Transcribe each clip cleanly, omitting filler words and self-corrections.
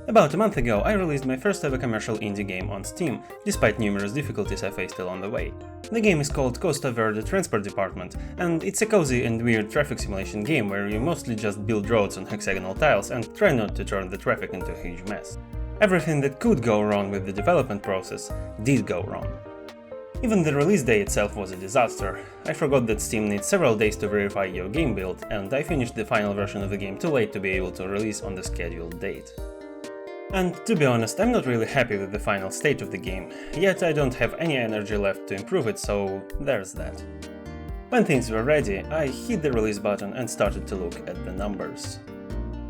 About a month ago, I released my first ever commercial indie game on Steam, despite numerous difficulties I faced along the way. The game is called Costa Verde Transport Department, and it's a cozy and weird traffic simulation game where you mostly just build roads on hexagonal tiles and try not to turn the traffic into a huge mess. Everything that could go wrong with the development process did go wrong. Even the release day itself was a disaster. I forgot that Steam needs several days to verify your game build, and I finished the final version of the game too late to be able to release on the scheduled date. And to be honest, I'm not really happy with the final state of the game, yet I don't have any energy left to improve it, so there's that. When things were ready, I hit the release button and started to look at the numbers.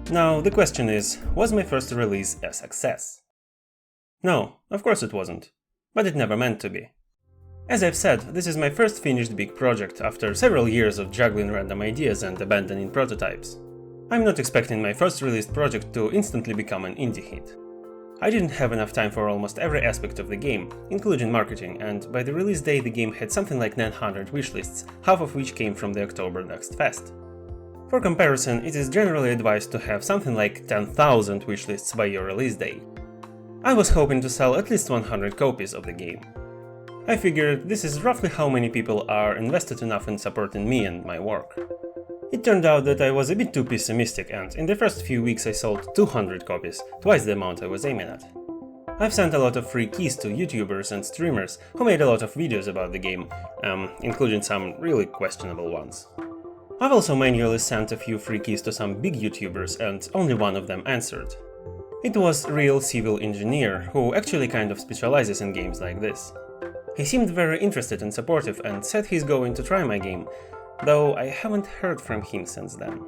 Now, the question is, was my first release a success? No, of course it wasn't, but it never meant to be. As I've said, this is my first finished big project after several years of juggling random ideas and abandoning prototypes. I'm not expecting my first released project to instantly become an indie hit. I didn't have enough time for almost every aspect of the game, including marketing, and by the release day the game had something like 900 wishlists, half of which came from the October Next Fest. For comparison, it is generally advised to have something like 10,000 wishlists by your release day. I was hoping to sell at least 100 copies of the game. I figured this is roughly how many people are invested enough in supporting me and my work. It turned out that I was a bit too pessimistic, and in the first few weeks I sold 200 copies, twice the amount I was aiming at. I've sent a lot of free keys to YouTubers and streamers who made a lot of videos about the game, including some really questionable ones. I've also manually sent a few free keys to some big YouTubers, and only one of them answered. It was Real Civil Engineer, who actually kind of specializes in games like this. He seemed very interested and supportive and said he's going to try my game, though I haven't heard from him since then.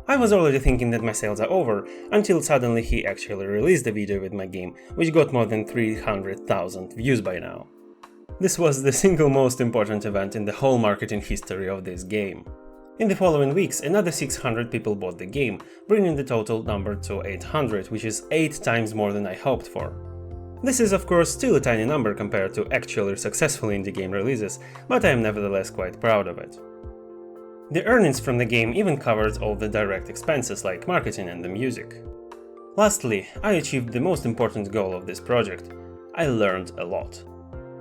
I was already thinking that my sales are over, until suddenly he actually released a video with my game, which got more than 300,000 views by now. This was the single most important event in the whole marketing history of this game. In the following weeks, another 600 people bought the game, bringing the total number to 800, which is 8 times more than I hoped for. This is of course still a tiny number compared to actually successful indie game releases, but I am nevertheless quite proud of it. The earnings from the game even covered all the direct expenses like marketing and the music. Lastly, I achieved the most important goal of this project. I learned a lot.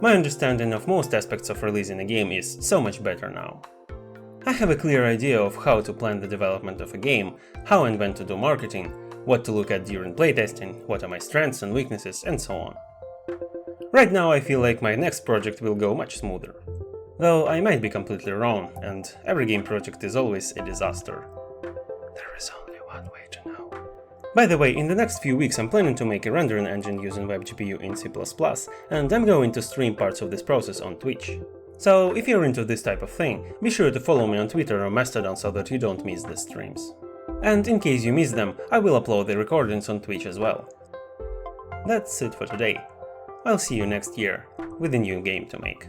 My understanding of most aspects of releasing a game is so much better now. I have a clear idea of how to plan the development of a game, how and when to do marketing, what to look at during playtesting, what are my strengths and weaknesses, and so on. Right now I feel like my next project will go much smoother. Though I might be completely wrong, and every game project is always a disaster. There is only one way to know. By the way, in the next few weeks I'm planning to make a rendering engine using WebGPU in C++, and I'm going to stream parts of this process on Twitch. So if you're into this type of thing, be sure to follow me on Twitter or Mastodon so that you don't miss the streams. And in case you miss them, I will upload the recordings on Twitch as well. That's it for today. I'll see you next year, with a new game to make.